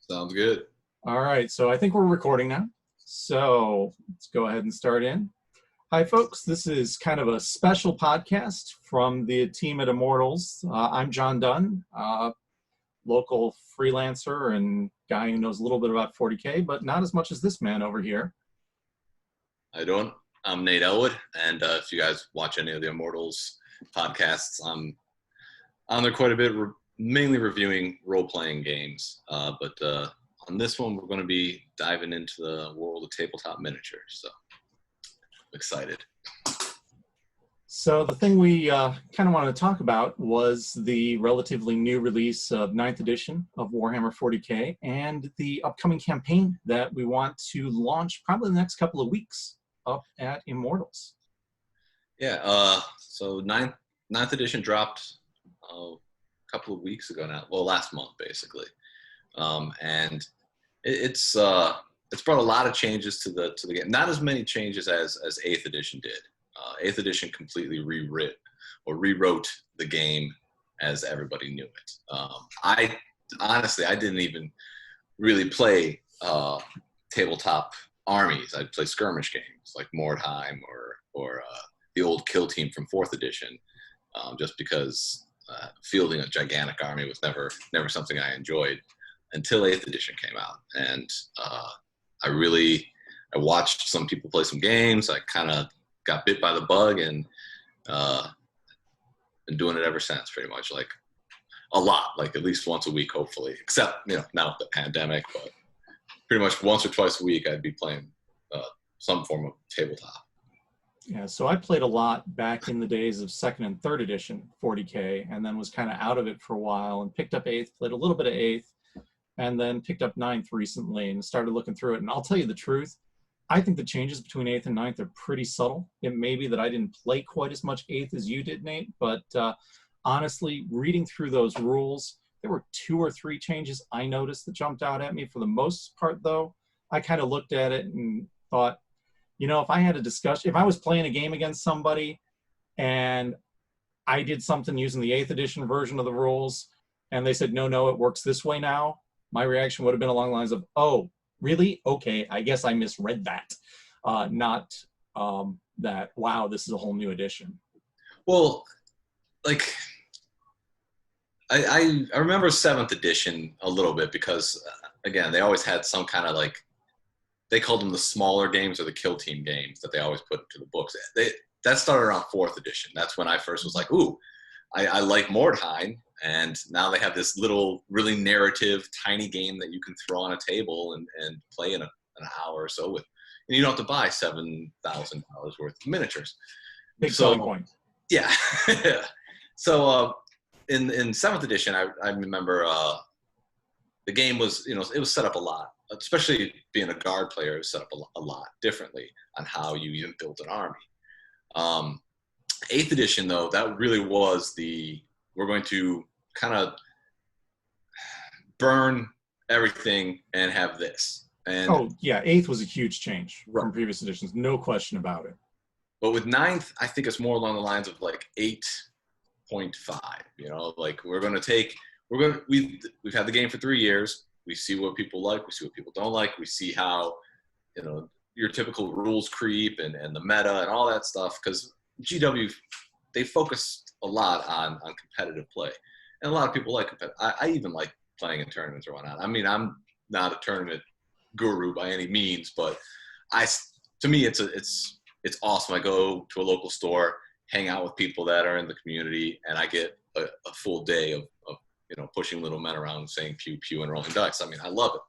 Sounds good. All right, so I think we're recording now. So let's go ahead and start in. Hi, folks. This is kind of a special podcast from the team at Immortals. I'm John Dunn, local freelancer and guy who knows a little bit about 40K, but not as much as this man over here. How you doing? I'm Nate Elwood, and if you guys watch any of the Immortals podcasts, I'm on there quite a bit, mainly reviewing role-playing games. But on this one, we're going to be diving into the world of tabletop miniatures. So I'm excited. So the thing we kind of wanted to talk about was the relatively new release of 9th edition of Warhammer 40K and the upcoming campaign that we want to launch probably the next couple of weeks up at Immortals. Yeah, so 9th edition dropped a couple of weeks ago now. Well, last month, basically. And it's brought a lot of changes to the game. Not as many changes as 8th edition did. 8th edition completely rewrote the game as everybody knew it. I didn't even really play tabletop armies. I'd play skirmish games like Mordheim or the old Kill Team from 4th edition, just because fielding a gigantic army was never something I enjoyed until 8th edition came out. And I watched some people play some games. I kind of got bit by the bug and been doing it ever since, pretty much, like a lot, like at least once a week, hopefully, except, now with the pandemic, but pretty much once or twice a week, I'd be playing some form of tabletop. Yeah, so I played a lot back in the days of 2nd and 3rd edition 40K, and then was kind of out of it for a while and picked up 8th, played a little bit of 8th, and then picked up 9th recently and started looking through it. And I'll tell you the truth, I think the changes between 8th and 9th are pretty subtle. It may be that I didn't play quite as much 8th as you did, Nate, but honestly, reading through those rules, there were 2 or 3 changes I noticed that jumped out at me. For the most part, though, I kind of looked at it and thought, if I had a discussion, if I was playing a game against somebody and I did something using the 8th edition version of the rules and they said, no, it works this way now, my reaction would have been along the lines of, oh, really? Okay, I guess I misread that. Not that, wow, this is a whole new edition. Well, like, I remember 7th edition a little bit because, again, they always had some kind of, like, they called them the smaller games or the Kill Team games that they always put into the books. That started around 4th edition. That's when I first was like, ooh, I like Mordheim. And now they have this little, really narrative, tiny game that you can throw on a table and play in an hour or so with. And you don't have to buy $7,000 worth of miniatures. Big selling point. Yeah. So in 7th edition, I remember the game was, it was set up a lot. Especially being a guard player, it was set up a lot differently on how you even built an army. 8th edition, though, that really was we're going to kind of burn everything and have this. And, oh, yeah, 8th was a huge change from previous editions, no question about it. But with 9th, I think it's more along the lines of like 8.5, like we've had the game for 3 years. We see what people like, we see what people don't like, we see how, your typical rules creep and the meta and all that stuff, because GW, they focus a lot on competitive play. And a lot of people like competitive. I even like playing in tournaments or whatnot. I mean, I'm not a tournament guru by any means, but to me, it's awesome. I go to a local store, hang out with people that are in the community, and I get a full day of pushing little men around saying pew pew and rolling dice. I mean, I love it.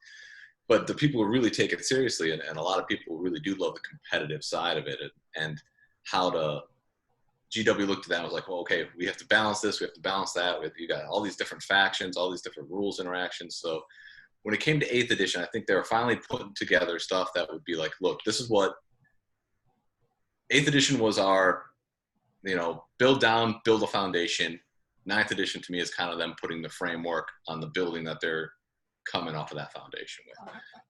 But the people who really take it seriously, and a lot of people really do love the competitive side of it, and how to GW looked at that and was like, well, okay, we have to balance this, we have to balance that. You got all these different factions, all these different rules interactions. So when it came to 8th edition, I think they were finally putting together stuff that would be like, look, this is what 8th edition was our, build a foundation. 9th edition to me is kind of them putting the framework on the building that they're coming off of that foundation with.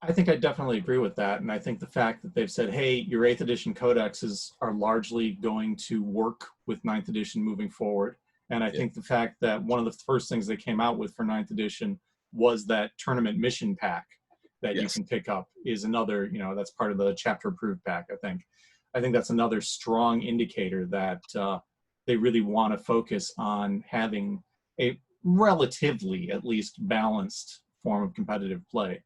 I think I definitely agree with that. And I think the fact that they've said, hey, your 8th edition codexes are largely going to work with 9th edition moving forward. And I think the fact that one of the first things they came out with for 9th edition was that tournament mission pack that you Yes. can pick up is another, that's part of the chapter approved pack, I think. I think that's another strong indicator that they really want to focus on having a relatively, at least, balanced form of competitive play.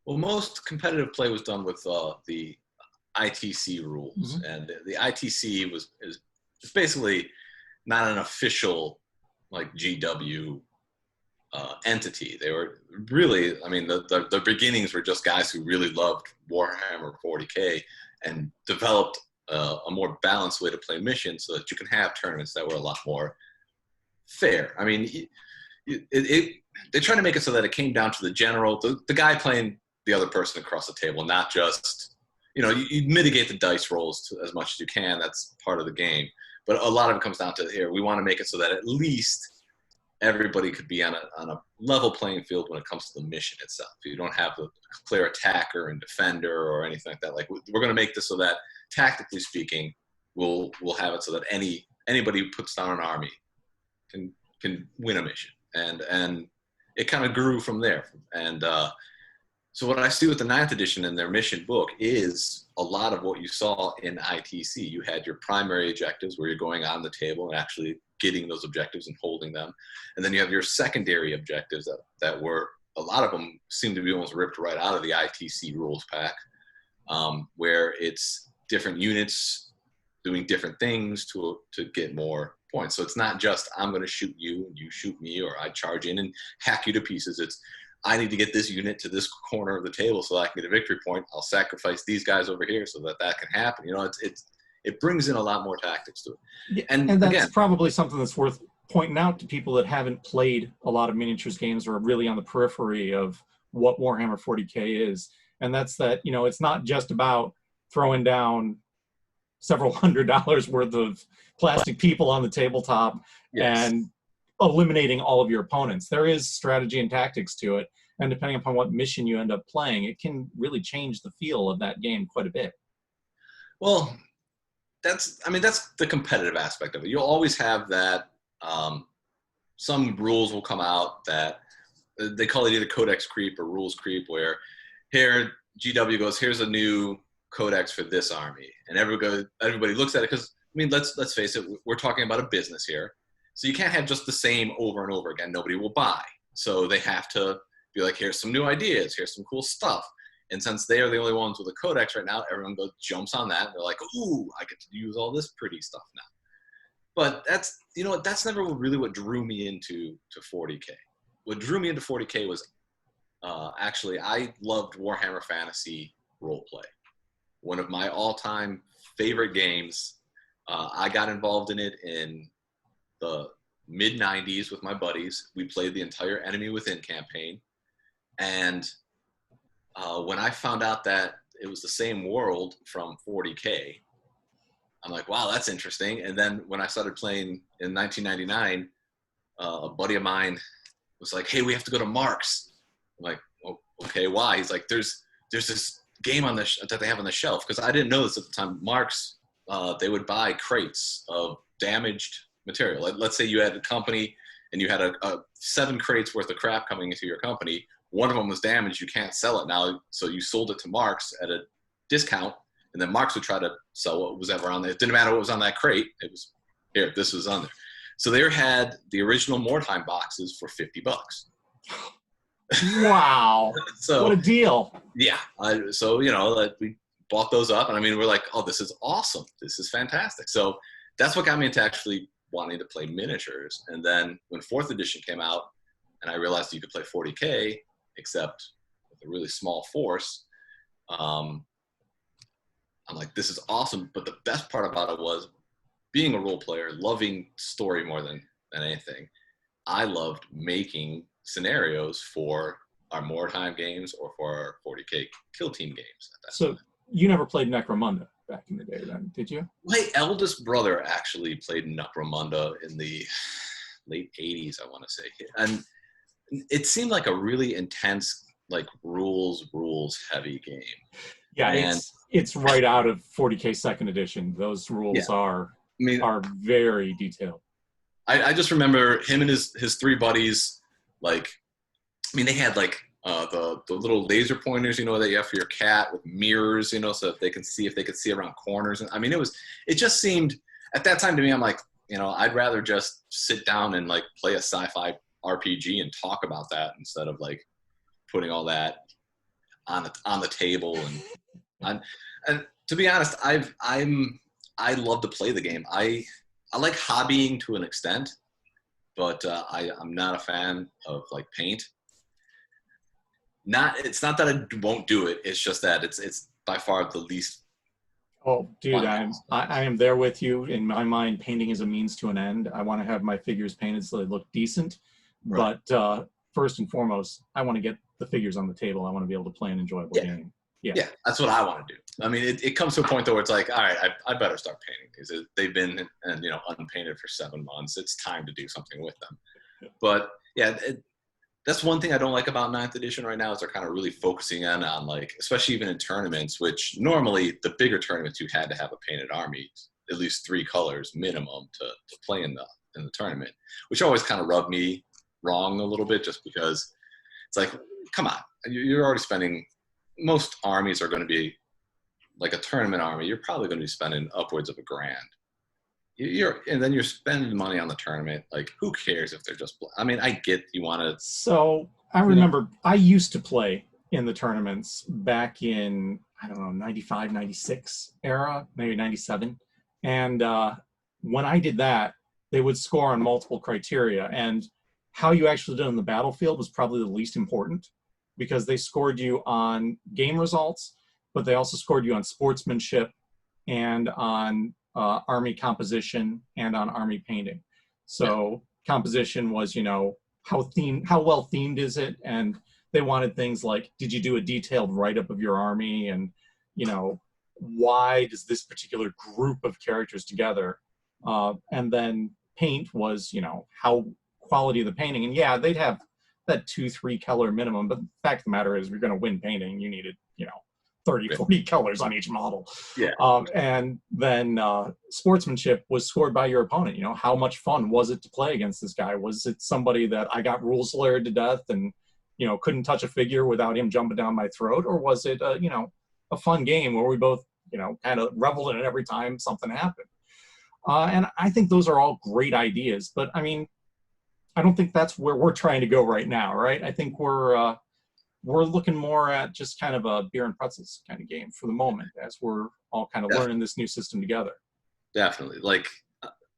Well, most competitive play was done with the ITC rules, and the ITC is basically not an official like GW entity. They were really, I mean, the beginnings were just guys who really loved Warhammer 40K and developed a more balanced way to play missions so that you can have tournaments that were a lot more fair. I mean, they try to make it so that it came down to the general, the guy playing the other person across the table, not just, you mitigate the dice rolls as much as you can. That's part of the game. But a lot of it comes down to here. We want to make it so that at least everybody could be on a level playing field when it comes to the mission itself. You don't have a clear attacker and defender or anything like that. Like, we're going to make this so that, tactically speaking, we'll have it so that anybody who puts down an army can win a mission. And it kind of grew from there. And so what I see with the 9th edition in their mission book is a lot of what you saw in ITC. You had your primary objectives where you're going on the table and actually getting those objectives and holding them. And then you have your secondary objectives that were, a lot of them seem to be almost ripped right out of the ITC rules pack, where it's different units doing different things to get more points. So it's not just, I'm going to shoot you and you shoot me, or I charge in and hack you to pieces. It's, I need to get this unit to this corner of the table so I can get a victory point. I'll sacrifice these guys over here so that can happen. It brings in a lot more tactics to it. Yeah, and that's again, probably something that's worth pointing out to people that haven't played a lot of miniatures games or are really on the periphery of what Warhammer 40K is. And that's that, it's not just about throwing down several $100s worth of plastic people on the tabletop and eliminating all of your opponents. There is strategy and tactics to it, and depending upon what mission you end up playing, it can really change the feel of that game quite a bit. Well, that's the competitive aspect of it. You'll always have that. Some rules will come out that they call it either codex creep or rules creep, where here GW goes, here's a new codex for this army, and everybody looks at it, because let's face it, we're talking about a business here. So you can't have just the same over and over again. Nobody will buy. So they have to be like, here's some new ideas. Here's some cool stuff. And since they are the only ones with a codex right now, everyone jumps on that. And they're like, ooh, I get to use all this pretty stuff now. But that's never really what drew me into 40K. What drew me into 40K was actually, I loved Warhammer Fantasy roleplay. One of my all-time favorite games. I got involved in it in the mid-90s with my buddies. We played the entire Enemy Within campaign. And when I found out that it was the same world from 40K, I'm like, wow, that's interesting. And then when I started playing in 1999, a buddy of mine was like, hey, we have to go to Mark's. I'm like, oh, okay, why? He's like, there's this game that they have on the shelf. Because I didn't know this at the time. Mark's, they would buy crates of damaged material. Let's say you had a company and you had a 7 crates worth of crap coming into your company. One of them was damaged. You can't sell it now. So you sold it to Mark's at a discount, and then Mark's would try to sell what was ever on there. It didn't matter what was on that crate. It was, here, this was on there. So they had the original Mordheim boxes for $50. Wow. So, what a deal. Yeah. So, we bought those up, and we're like, oh, this is awesome. This is fantastic. So that's what got me into actually wanting to play miniatures. And then when 4th edition came out and I realized you could play 40K, except with a really small force, I'm like, this is awesome. But the best part about it was being a role player, loving story more than anything. I loved making scenarios for our Mordheim games or for our 40K Kill Team games at that time. You never played Necromunda back in the day then, did you? My eldest brother actually played Necromunda in the late 80s, I want to say. And it seemed like a really intense, like rules heavy game. Yeah, and it's right out of 40K 2nd edition. Those rules are very detailed. I just remember him and his 3 buddies, like, I mean, they had like the little laser pointers, you know, that you have for your cat with mirrors, you know, so that they can see if they could see around corners. And I mean, it just seemed at that time to me, I'm like, you know, I'd rather just sit down and like play a sci-fi RPG and talk about that instead of like putting all that on the table. And to be honest, I love to play the game. I like hobbying to an extent, but I'm not a fan of like paint. It's not that I won't do it. It's just that it's by far the least. Oh, dude, I am there with you. In my mind, painting is a means to an end. I want to have my figures painted so they look decent. Right. But first and foremost, I want to get the figures on the table. I want to be able to play an enjoyable game. Yeah, that's what I want to do. I mean, it comes to a point though where it's like, all right, I better start painting because they've been unpainted for 7 months. It's time to do something with them. But yeah, that's one thing I don't like about 9th edition right now is they're kind of really focusing on like, especially even in tournaments, which normally the bigger tournaments you had to have a painted army, at least 3 colors minimum to play in the tournament, which always kind of rubbed me wrong a little bit just because it's like, come on, you're already spending. Most armies are going to be like a tournament army. You're probably going to be spending upwards of $1,000. And then you're spending money on the tournament. Like, who cares if they're just? I mean, I get you want to. So I remember I used to play in the tournaments back in, I don't know, 95, 96 era, maybe 97. And when I did that, they would score on multiple criteria, and how you actually did on the battlefield was probably the least important, because they scored you on game results, but they also scored you on sportsmanship and on army composition and on army painting. So composition was, you know, how well themed is it? And they wanted things like, did you do a detailed write-up of your army? And, you know, why does this particular group of characters together? And then paint was, you know, how quality of the painting. And yeah, they'd have that 2-3 color minimum, but the fact of the matter is, if you're going to win painting, you needed, you know, 30-40 colors on each model. And then sportsmanship was scored by your opponent. You know, how much fun was it to play against this guy? Was it somebody that I got rules layered to death and, you know, couldn't touch a figure without him jumping down my throat? Or was it you know, a fun game where we both, you know, kind of reveled in it every time something happened? And I think those are all great ideas, but I mean, I don't think that's where we're trying to go right now, right? I think we're looking more at just kind of a beer and pretzels kind of game for the moment, as we're all kind of learning this new system together. Definitely. Like,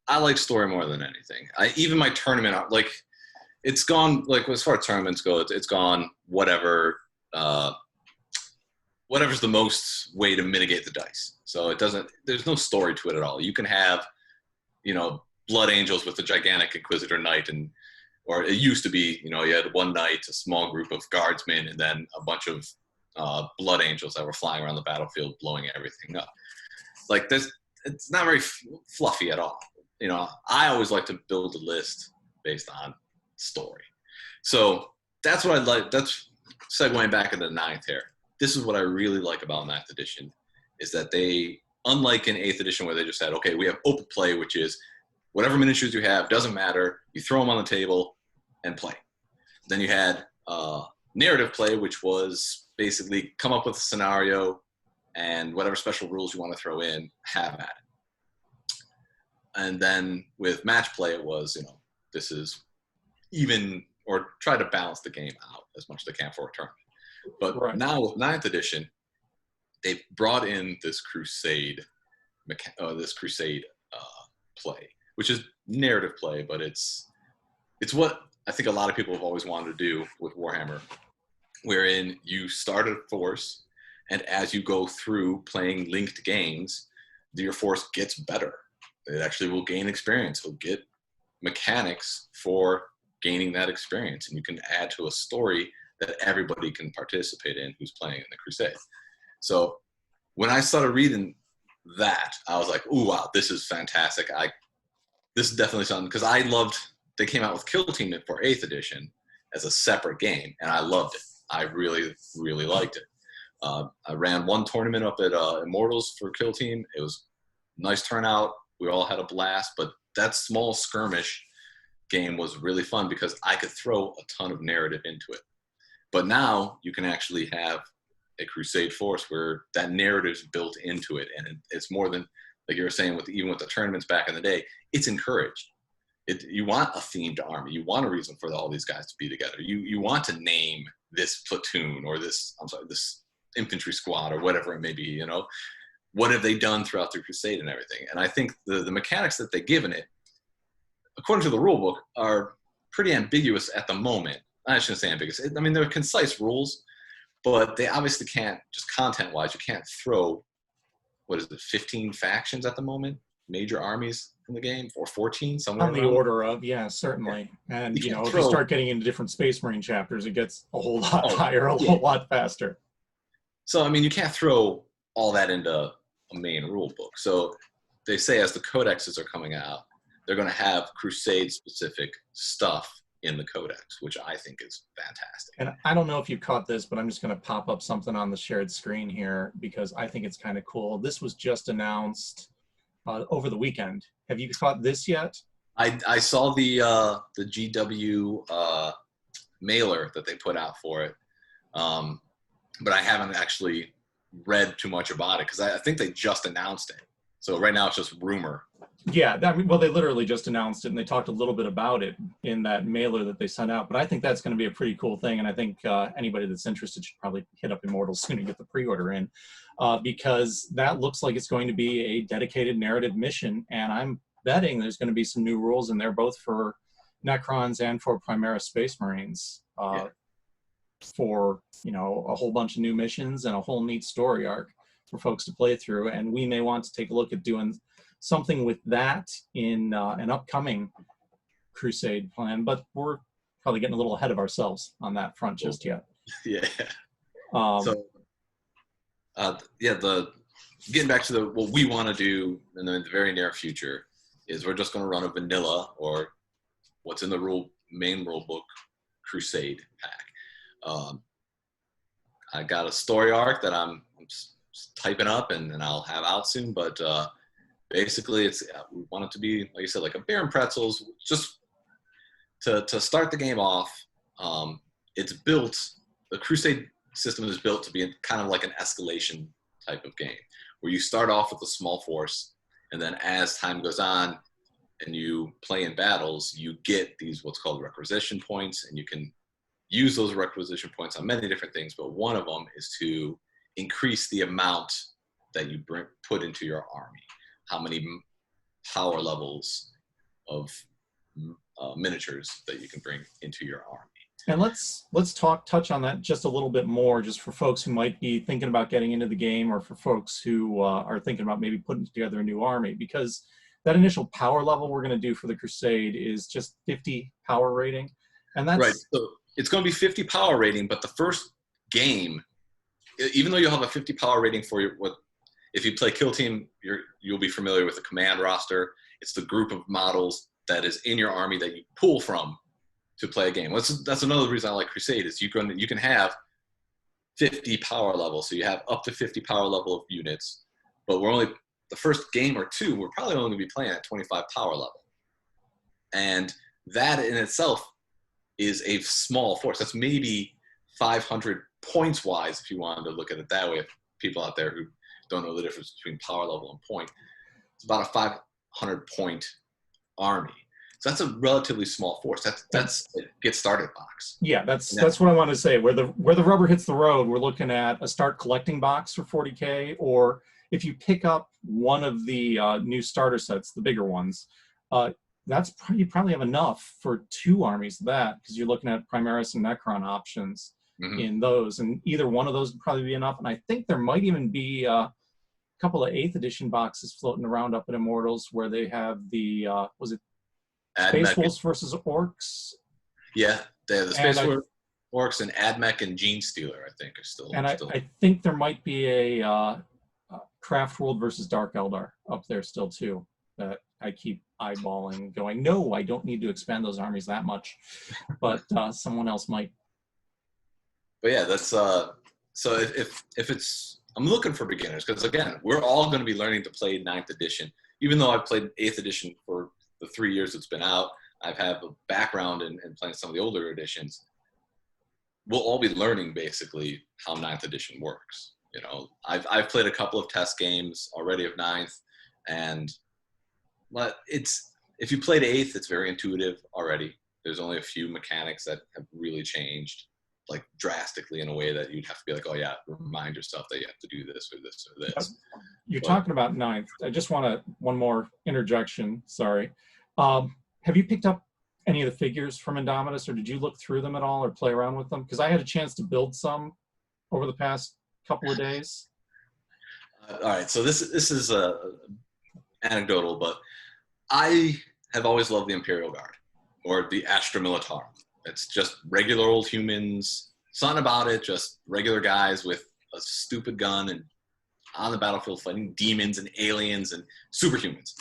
I like story more than anything. Even my tournament, like, it's gone, like, as far as tournaments go, it's gone whatever, whatever's the most way to mitigate the dice. So there's no story to it at all. You can have, you know, Blood Angels with a gigantic Inquisitor Knight, or it used to be, you know, you had one knight, a small group of guardsmen, and then a bunch of Blood Angels that were flying around the battlefield, blowing everything up. Like, it's not very fluffy at all. You know, I always like to build a list based on story. So that's what I like. That's segueing back into 9th here. This is what I really like about 9th edition, is that they, unlike in 8th edition where they just said, okay, we have open play, which is whatever miniatures you have, doesn't matter. You throw them on the table and play. Then you had narrative play, which was basically come up with a scenario and whatever special rules you want to throw in, have at it. And then with match play, it was, you know, this is even, or try to balance the game out as much as they can for a tournament. But now with 9th edition, they've brought in this Crusade play, which is narrative play, but it's what I think a lot of people have always wanted to do with Warhammer, wherein you start a force, and as you go through playing linked games, your force gets better. It actually will gain experience. It'll get mechanics for gaining that experience, and you can add to a story that everybody can participate in who's playing in the Crusade. So when I started reading that, I was like, ooh, wow, this is fantastic. This is definitely something, because they came out with Kill Team for 8th edition as a separate game, and I loved it. I really, really liked it. I ran one tournament up at Immortals for Kill Team. It was a nice turnout. We all had a blast, but that small skirmish game was really fun because I could throw a ton of narrative into it. But now you can actually have a Crusade force where that narrative is built into it, and it's more than, like you were saying, even with the tournaments back in the day, it's encouraged. You want a themed army. You want a reason for all these guys to be together. You want to name this platoon or this infantry squad or whatever it may be. You know, what have they done throughout the Crusade and everything? And I think the mechanics that they've given it, according to the rule book, are pretty ambiguous at the moment. I shouldn't say ambiguous. I mean, they're concise rules, but they obviously can't, just content-wise, you can't throw, 15 factions at the moment, major armies in the game, or 14, somewhere on the around. order of, yeah, certainly. And, You if you start getting into different Space Marine chapters, it gets a whole lot higher, a whole lot faster. So, I mean, you can't throw all that into a main rule book. So they say as the codexes are coming out, they're going to have Crusade-specific stuff in the codex, which I think is fantastic. And I don't know if you caught this, but I'm just going to pop up something on the shared screen here because I think it's kind of cool. This was just announced over the weekend. Have you caught this yet? I saw the GW mailer that they put out for it, but I haven't actually read too much about it because I think they just announced it. So right now it's just rumor. Yeah, well, they literally just announced it, and they talked a little bit about it in that mailer that they sent out. But I think that's going to be a pretty cool thing, and I think anybody that's interested should probably hit up Immortals soon and get the pre-order in, because that looks like it's going to be a dedicated narrative mission, and I'm betting there's going to be some new rules in there, both for Necrons and for Primaris Space Marines, for a whole bunch of new missions and a whole neat story arc for folks to play through. And we may want to take a look at doing something with that in an upcoming Crusade plan, but we're probably getting a little ahead of ourselves on that front just yet. Yeah. Getting back to what we want to do in the very near future is we're just going to run a vanilla, or what's in the main rule book, Crusade pack. I got a story arc that I'm typing up and I'll have out soon, but basically we want it to be, like you said, like a beer and pretzels, just to start the game off. It's built, the Crusade system is built to be kind of like an escalation type of game, where you start off with a small force, and then as time goes on and you play in battles, you get these what's called requisition points, and you can use those requisition points on many different things, but one of them is to increase the amount that you put into your army, how many power levels of miniatures that you can bring into your army. And let's touch on that just a little bit more, just for folks who might be thinking about getting into the game, or for folks who are thinking about maybe putting together a new army, because that initial power level we're going to do for the Crusade is just 50 power rating, and that's right. So it's going to be 50 power rating, but the first game, even though you'll have a 50 power rating for if you play Kill Team, you'll be familiar with the command roster. It's the group of models that is in your army that you pull from to play a game. That's another reason I like Crusade, is you can have 50 power levels. So you have up to 50 power level of units, but the first game or two, we're probably only going to be playing at 25 power level. And that in itself is a small force. That's maybe 500 points wise, if you wanted to look at it that way. If people out there who don't know the difference between power level and point, it's about a 500 point army. So that's a relatively small force. That's a get started box. Yeah, that's what I want to say. Where the rubber hits the road, we're looking at a start collecting box for 40K, or if you pick up one of the new starter sets, the bigger ones, you probably have enough for 2 armies of that, because you're looking at Primaris and Necron options in those, and either one of those would probably be enough. And I think there might even be a couple of 8th edition boxes floating around up at Immortals where they have the was it Space Wolves versus Orcs? Yeah, they have the Space Orcs, and Admech and Gene Stealer, I think, are still. And I think there might be a Craft World versus Dark Eldar up there still too, that I keep eyeballing, going, no, I don't need to expand those armies that much, but someone else might. But yeah, that's so if it's, I'm looking for beginners, because again, we're all going to be learning to play 9th edition. Even though I've played 8th edition for the 3 years it's been out, I've had a background in playing some of the older editions. we'll all be learning basically how 9th edition works. You know, I've played a couple of test games already of 9th, and but if you played 8th, it's very intuitive already. There's only a few mechanics that have really changed, like drastically, in a way that you'd have to be like, oh yeah, remind yourself that you have to do this or this or this. You're talking about 9th. I just want one more interjection. Sorry. Have you picked up any of the figures from Indomitus, or did you look through them at all or play around with them? Because I had a chance to build some over the past couple of days. All right, so this is anecdotal, but I have always loved the Imperial Guard or the Astra Militarum. It's just regular old humans, something about it, just regular guys with a stupid gun and on the battlefield fighting demons and aliens and superhumans.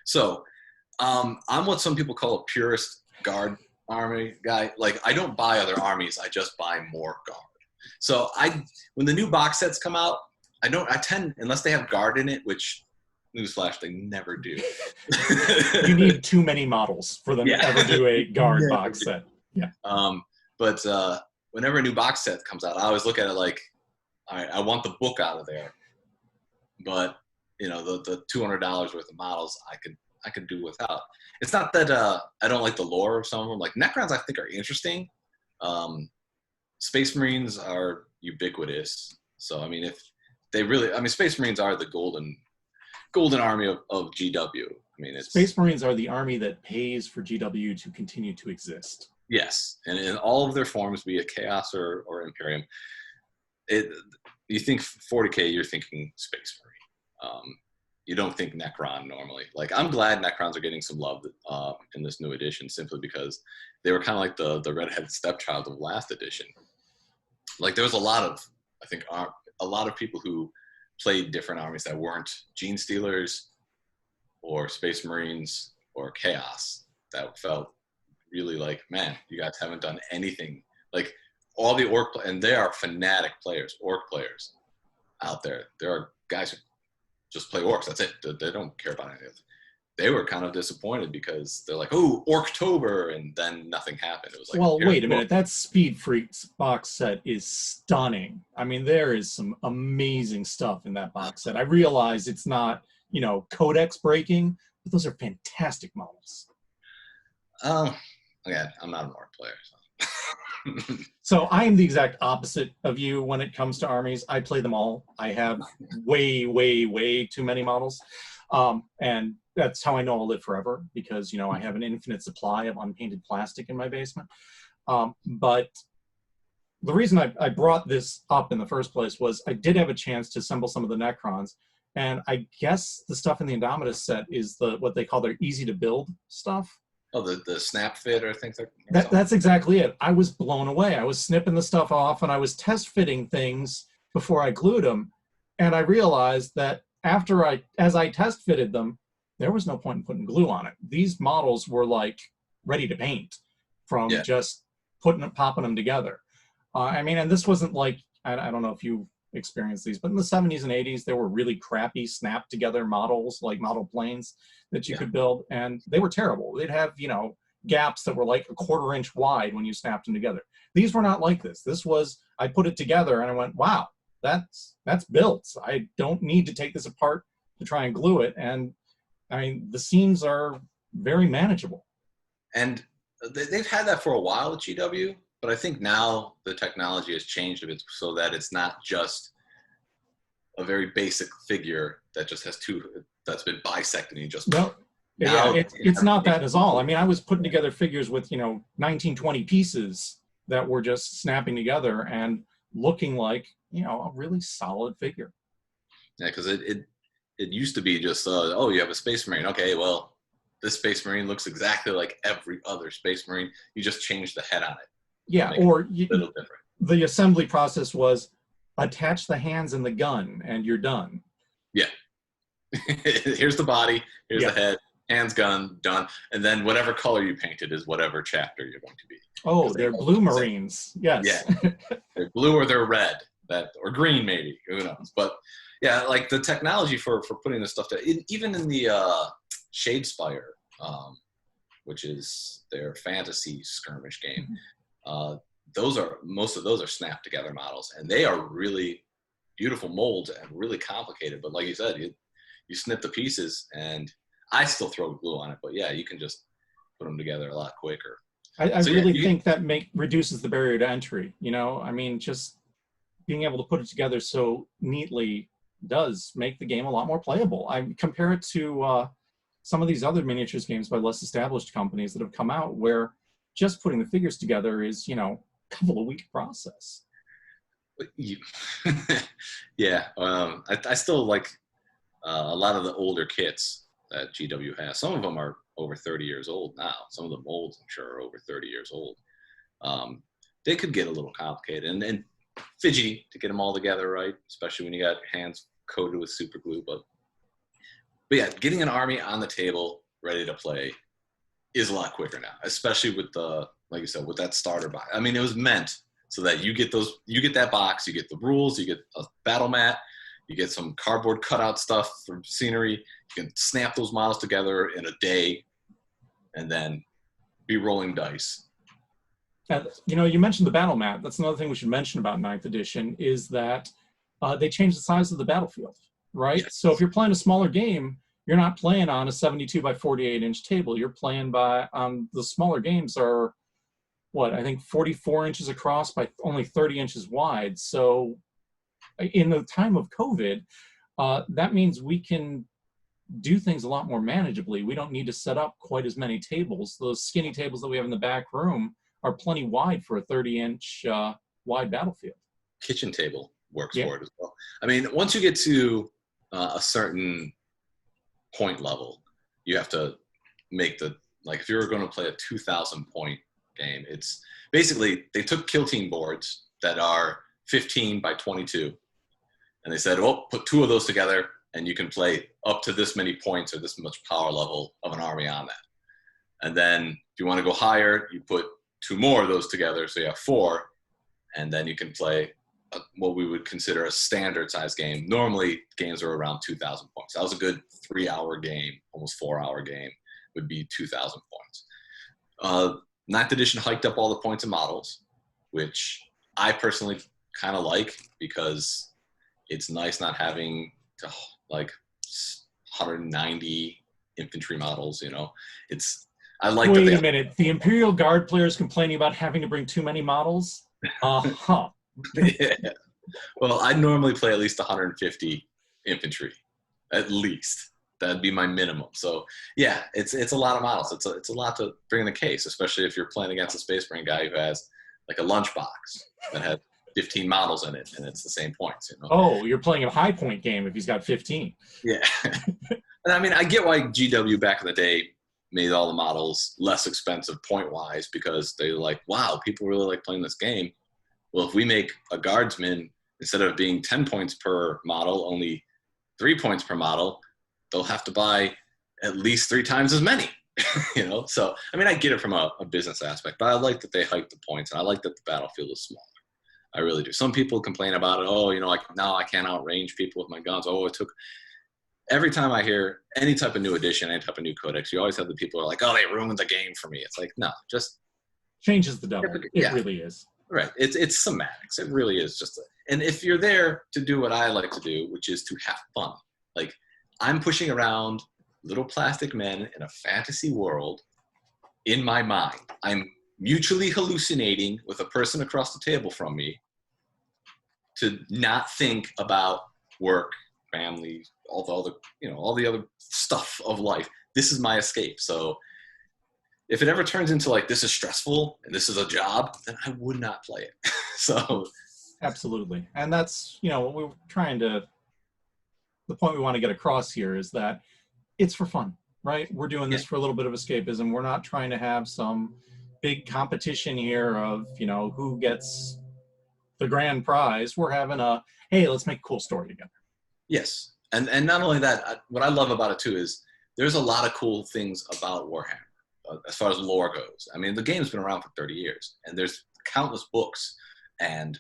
So I'm what some people call a purist guard army guy. Like, I don't buy other armies, I just buy more guard. So when the new box sets come out, I tend, unless they have guard in it, which newsflash, they never do. You need too many models for them to ever do a guard box set. Yeah. But whenever a new box set comes out, I always look at it like, all right, I want the book out of there, but you know, the $200 worth of models I could do without. It's not that I don't like the lore of some of them. Like Necrons, I think are interesting. Space Marines are ubiquitous. So I mean, if they really, I mean, Space Marines are the golden army of GW. I mean, Space Marines are the army that pays for GW to continue to exist. Yes, and in all of their forms, be it Chaos or Imperium. You think 40K, you're thinking Space Marine. You don't think Necron normally. Like, I'm glad Necrons are getting some love in this new edition, simply because they were kind of like the redheaded stepchild of last edition. Like, there was a lot of people who played different armies that weren't Gene Stealers or Space Marines or Chaos, that felt really like, man, you guys haven't done anything. Like, all the orc, and they are fanatic players, orc players out there. There are guys who just play orcs, that's it. They don't care about anything. They were kind of disappointed because they're like, oh, Orktober, and then nothing happened. It was like, well, wait a minute. That Speed Freaks box set is stunning. I mean, there is some amazing stuff in that box set. I realize it's not, you know, codex breaking, but those are fantastic models. Again, I'm not an orc player, so. So I am the exact opposite of you when it comes to armies. I play them all. I have way, way, way too many models. And that's how I know I'll live forever, because, you know, I have an infinite supply of unpainted plastic in my basement. But the reason I brought this up in the first place was I did have a chance to assemble some of the Necrons. And I guess the stuff in the Indomitus set is what they call their easy to build stuff. Oh, the snap fit or things like that. That's exactly it. I was blown away. I was snipping the stuff off and I was test fitting things before I glued them. And I realized that as I test fitted them, there was no point in putting glue on it. These models were like ready to paint from just popping them together. I mean, and this wasn't like, I don't know if you experienced these, but in the 70s and 80s, there were really crappy snap together models, like model planes that you could build, and they were terrible. They'd have, you know, gaps that were like a 1/4 inch wide when you snapped them together. These were not like this. This was, I put it together and I went, wow, that's built. I don't need to take this apart to try and glue it. And I mean, the seams are very manageable. And they've had that for a while at GW, but I think now the technology has changed a bit so that it's not just a very basic figure that just has that's been bisected and you just... No, it's not that at all. I mean, I was putting together figures with, you know, 1920 pieces that were just snapping together and looking like, you know, a really solid figure. Yeah, because it used to be just, oh, you have a Space Marine. Okay, well, this Space Marine looks exactly like every other Space Marine. You just change the head on it. Yeah, or the assembly process was attach the hands and the gun, and you're done. Yeah. Here's the body, here's the head, hands, gun, done. And then whatever color you painted is whatever chapter you're going to be. Oh, they're blue Marines. Yes. Yeah. They're blue or they're red, or green maybe, who knows. But yeah, like the technology for putting this stuff even in the Shadespire, which is their fantasy skirmish game, most of those are snapped together models, and they are really beautiful molds and really complicated. But like you said, you snip the pieces, and I still throw glue on it, but yeah, you can just put them together a lot quicker. I So really think that reduces the barrier to entry. You know, I mean, just being able to put it together so neatly does make the game a lot more playable. I compare it to some of these other miniatures games by less established companies that have come out, where just putting the figures together is, you know, a couple of week process. Yeah, I still like a lot of the older kits that GW has. Some of them are over 30 years old now. Some of the molds, I'm sure, are over 30 years old. They could get a little complicated and fidgety to get them all together, right? Especially when you got hands coated with super glue. But yeah, getting an army on the table ready to play is a lot quicker now, especially with the, like you said, with that starter box. I mean, it was meant so that you get that box, you get the rules, you get a battle mat, you get some cardboard cutout stuff from scenery. You can snap those models together in a day and then be rolling dice. You know, you mentioned the battle mat. That's another thing we should mention about 9th edition is that they changed the size of the battlefield, right? Yes. So if you're playing a smaller game, you're not playing on a 72 by 48 inch table. You're playing by, the smaller games are, what, I think 44 inches across by only 30 inches wide. So in the time of COVID, that means we can do things a lot more manageably. We don't need to set up quite as many tables. Those skinny tables that we have in the back room are plenty wide for a 30-inch wide battlefield. Kitchen table works for it as well. I mean, once you get to a certain point level, you have to make like if you're going to play a 2,000 point game, it's basically, they took kill team boards that are 15 by 22, and they said, well, put 2 of those together, and you can play up to this many points or this much power level of an army on that. And then if you want to go higher, you put 2 more of those together, so you have 4, and then you can play what we would consider a standard size game. Normally, games are around 2,000 points. That was a good 3-hour game, almost 4-hour game, would be 2,000 points. 9th edition hiked up all the points and models, which I personally kind of like because it's nice not having to like 190 infantry models, you know. I like Wait a minute. The Imperial Guard players complaining about having to bring too many models? Uh-huh. Yeah. Well, I normally play at least 150 infantry, at least. That'd be my minimum. So yeah, it's a lot of models. It's a lot to bring in the case, especially if you're playing against a Space Marine guy who has like a lunchbox that has 15 models in it, and it's the same points. You know? Oh, you're playing a high point game if he's got 15. Yeah. And I mean, I get why GW back in the day made all the models less expensive point-wise, because they're like, wow, people really like playing this game. Well, if we make a guardsman, instead of being 10 points per model, only 3 points per model, they'll have to buy at least 3 times as many. You know? So, I mean, I get it from a business aspect, but I like that they hiked the points, and I like that the battlefield is smaller. I really do. Some people complain about it. Oh, you know, like now I can't outrange people with my guns. Oh, it took... Every time I hear any type of new edition, any type of new codex, you always have the people who are like, oh, they ruined the game for me. It's like, no, just... Changes the devil. It really is. Right. It's semantics. It really is just... And if you're there to do what I like to do, which is to have fun, like I'm pushing around little plastic men in a fantasy world in my mind. I'm mutually hallucinating with a person across the table from me to not think about work, family, all the other stuff of life. This is my escape. So if it ever turns into like, this is stressful and this is a job, then I would not play it. So absolutely. And that's, you know, what we're trying to, the point we want to get across here is that it's for fun, right? We're doing this for a little bit of escapism. We're not trying to have some big competition here of, you know, who gets the grand prize. We're having a, hey, let's make a cool story together. Yes. And not only that, what I love about it too is there's a lot of cool things about Warhammer as far as lore goes. I mean, the game's been around for 30 years, and there's countless books and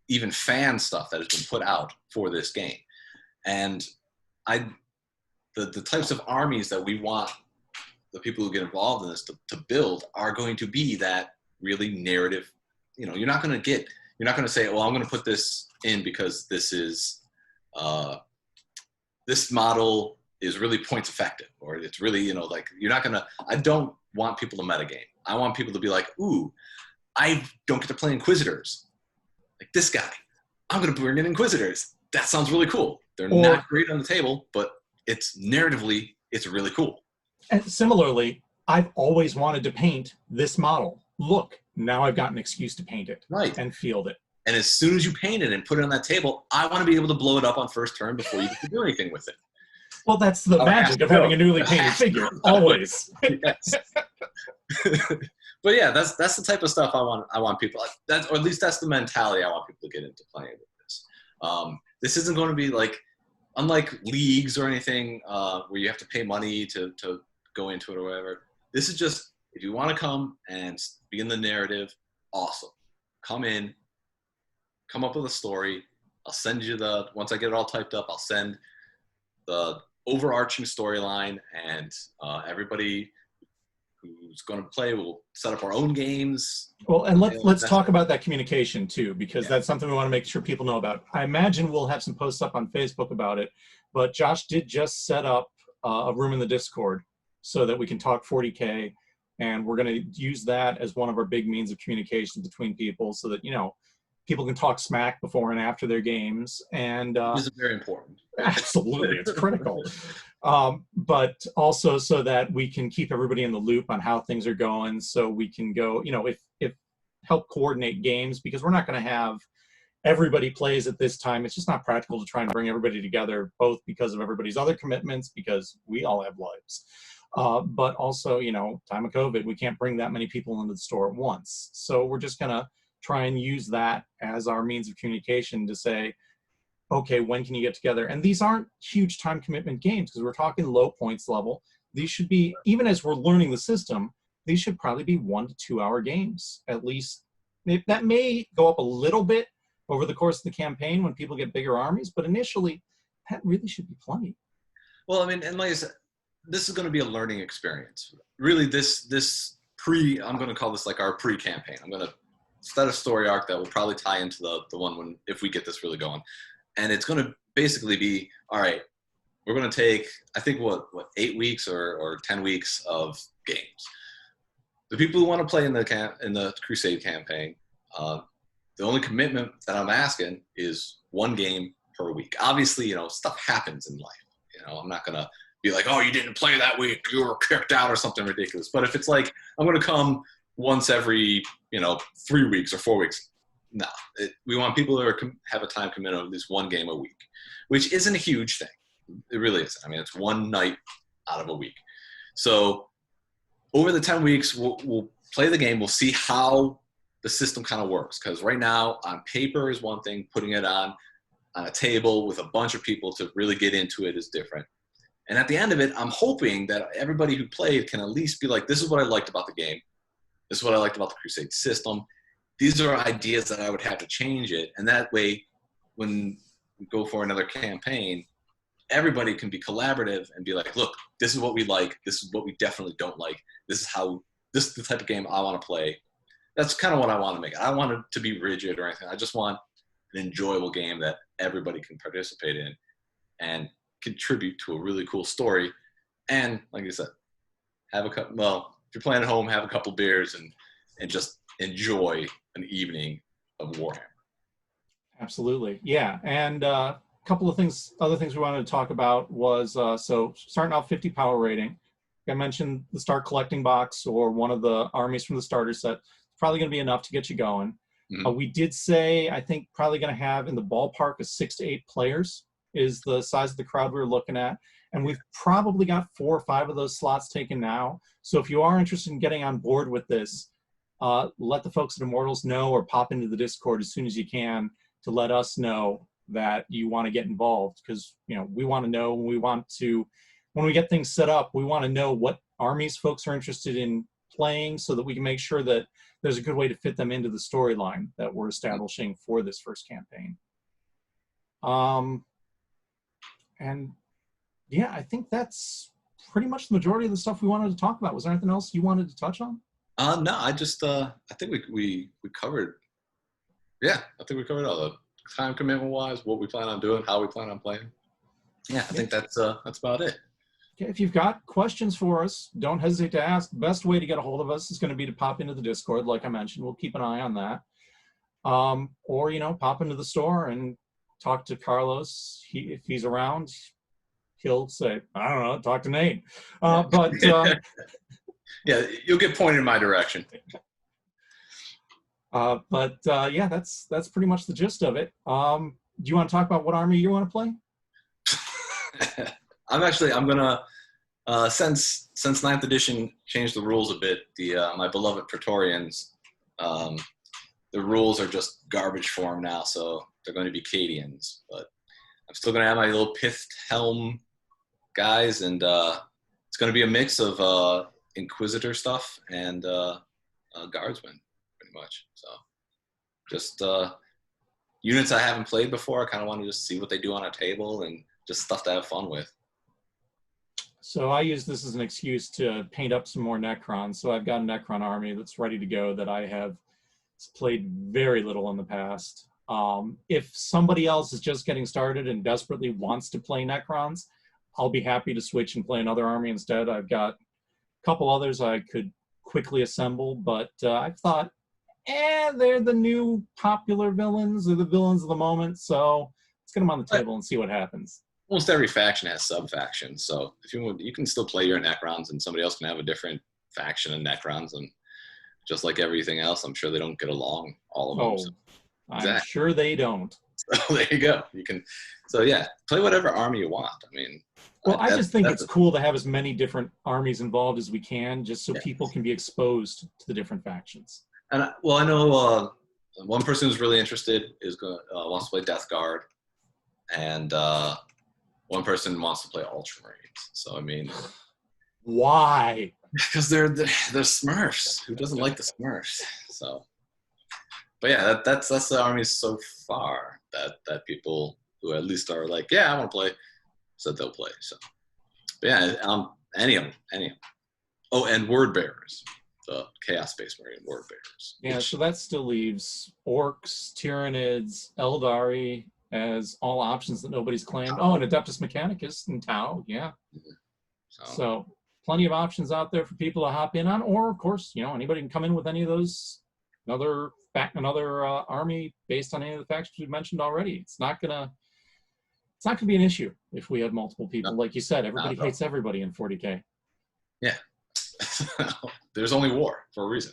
even fan stuff that has been put out for this game. And the types of armies that we want the people who get involved in this to build are going to be that really narrative you know, you're not going to say, well, I'm going to put this in because this is, this model is really points effective, or it's really, you know, like you're not going to, I don't want people to metagame. I want people to be like, ooh, I don't get to play Inquisitors. Like this guy, I'm going to bring in Inquisitors. That sounds really cool. They're not great on the table, but it's narratively, it's really cool. And similarly, I've always wanted to paint this model. Look, now I've got an excuse to paint it and field it. And as soon as you paint it and put it on that table, I want to be able to blow it up on first turn before you can do anything with it. Well, that's the magic of having a newly painted figure, always. But yeah, that's the type of stuff I want people, or at least that's the mentality I want people to get into playing with this. This isn't going to be like, unlike leagues or anything where you have to pay money to go into it or whatever. This is just, if you want to come and be in the narrative, awesome. Come in, come up with a story. I'll send you once I get it all typed up, I'll send the overarching storyline, and everybody who's going to play will set up our own games. Well, and let's talk about that communication too, because that's something we want to make sure people know about. I imagine we'll have some posts up on Facebook about it, but Josh did just set up a room in the Discord so that we can talk 40K, and we're going to use that as one of our big means of communication between people, so that, you know, people can talk smack before and after their games. And this is very important. Absolutely, it's critical. But also so that we can keep everybody in the loop on how things are going, so we can go, you know, if help coordinate games, because we're not going to have everybody plays at this time. It's just not practical to try and bring everybody together, both because of everybody's other commitments, because we all have lives. But also, you know, time of COVID, we can't bring that many people into the store at once. So we're just going to try and use that as our means of communication to say, okay, when can you get together? And these aren't huge time commitment games, because we're talking low points level. These should be, even as we're learning the system, these should probably be 1 to 2 hour games, at least. That may go up a little bit over the course of the campaign when people get bigger armies, but initially, that really should be plenty. Well, I mean, and like I said, this is going to be a learning experience. Really, I'm going to call this like our pre-campaign. I'm going to set a story arc that will probably tie into the one if we get this really going. And it's going to basically be, all right, we're going to take, I think, what 8 weeks or 10 weeks of games. The people who want to play in the Crusade campaign, the only commitment that I'm asking is 1 game per week. Obviously, you know, stuff happens in life. You know, I'm not going to be like, oh, you didn't play that week, you were kicked out or something ridiculous. But if it's like, I'm going to come once every, you know, 3 weeks or 4 weeks, no. We want people to have a time commitment of at least 1 game a week, which isn't a huge thing. It really isn't. I mean, it's 1 night out of a week. So over the 10 weeks, we'll play the game. We'll see how the system kind of works. Because right now, on paper is one thing. Putting it on a table with a bunch of people to really get into it is different. And at the end of it, I'm hoping that everybody who played can at least be like, this is what I liked about the game. This is what I liked about the Crusade system. These are ideas that I would have to change it. And that way, when we go for another campaign, everybody can be collaborative and be like, look, this is what we like. This is what we definitely don't like. This is the type of game I want to play. That's kind of what I want to make. I don't want it to be rigid or anything. I just want an enjoyable game that everybody can participate in and contribute to a really cool story. And like I said, have a couple, well, if you're playing at home, have a couple beers and just enjoy an evening of Warhammer. Absolutely. Yeah. And a couple of other things we wanted to talk about was, so starting off 50 power rating. I mentioned the start collecting box or one of the armies from the starter set. It's probably going to be enough to get you going. Mm-hmm. We did say, I think, probably going to have in the ballpark of 6 to 8 players is the size of the crowd we were looking at. And we've probably got 4 or 5 of those slots taken now. So if you are interested in getting on board with this, let the folks at Immortals know, or pop into the Discord as soon as you can to let us know that you want to get involved. Because, you know, we want to know, when we get things set up, we want to know what armies folks are interested in playing, so that we can make sure that there's a good way to fit them into the storyline that we're establishing for this first campaign. And yeah, I think that's pretty much the majority of the stuff we wanted to talk about. Was there anything else you wanted to touch on? No, I just I think we covered Yeah, I think we covered all the time commitment wise, what we plan on doing, how we plan on playing. Yeah, I think that's about it. Okay, if you've got questions for us, don't hesitate to ask. The best way to get a hold of us is going to be to pop into the Discord, like I mentioned. We'll keep an eye on that. Or, you know, pop into the store and talk to Carlos. If he's around, he'll say, I don't know, talk to Nate. Yeah, you'll get pointed in my direction. Yeah, that's pretty much the gist of it. Do you want to talk about what army you want to play? I'm gonna since 9th edition changed the rules a bit. My beloved Praetorians, the rules are just garbage form now, so they're going to be Cadians. But I'm still gonna have my little pithed helm guys, and it's gonna be a mix of Inquisitor stuff and Guardsmen, pretty much. So just units I haven't played before. I kind of want to just see what they do on a table and just stuff to have fun with. So I use this as an excuse to paint up some more Necrons. So I've got a Necron army that's ready to go that I have played very little in the past. If somebody else is just getting started and desperately wants to play Necrons, I'll be happy to switch and play another army instead. I've got a couple others I could quickly assemble, but I've thought, they're the new popular villains, or the villains of the moment, so let's get them on the table and see what happens. Almost every faction has sub-factions, so if you can still play your Necrons, and somebody else can have a different faction of Necrons, and just like everything else, I'm sure they don't get along, all of them. So. I'm sure they don't. So there you go. You can, so yeah, play whatever army you want. I mean, well, I just think it's cool to have as many different armies involved as we can, just so people can be exposed to the different factions. And I know one person who's really interested wants to play Death Guard, and one person wants to play Ultramarines. So I mean, why? Because they're Smurfs. Who doesn't like the Smurfs? So, but yeah, that's the armies so far that people who at least are like, yeah, I want to play, said they'll play. So, but yeah, any of them. Oh, and Word Bearers. The Chaos Space Marine Word Bearers. Yeah, so that still leaves Orcs, Tyranids, Eldari as all options that nobody's claimed. Oh, and Adeptus Mechanicus and Tau, yeah. Mm-hmm. So plenty of options out there for people to hop in on, or of course, you know, anybody can come in with any of those, another army based on any of the factions we've mentioned already. It's not gonna be an issue if we have multiple people. Like you said, everybody hates everybody in 40K. Yeah. There's only war for a reason.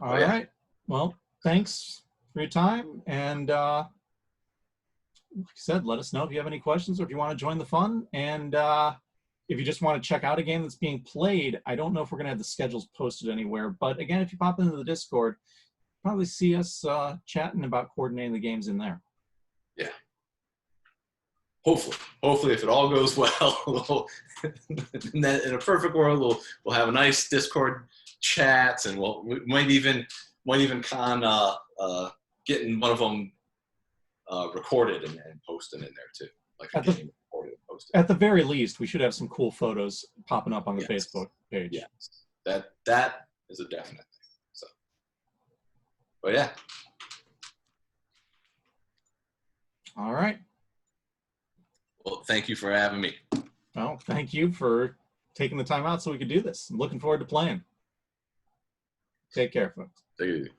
All right. Well, thanks for your time. And like I said, let us know if you have any questions or if you want to join the fun. And if you just want to check out a game that's being played, I don't know if we're going to have the schedules posted anywhere. But again, if you pop into the Discord, you'll probably see us chatting about coordinating the games in there. Yeah. Hopefully, if it all goes well, in a perfect world, we'll have a nice Discord chats, and we might even con getting one of them recorded and posted in there too, like a game recorded and posted. At the very least, we should have some cool photos popping up on the Facebook page. Yes, that is a definite thing. So, but yeah. All right. Well, thank you for having me. Well, thank you for taking the time out so we could do this. I'm looking forward to playing. Take care, folks. Take it easy.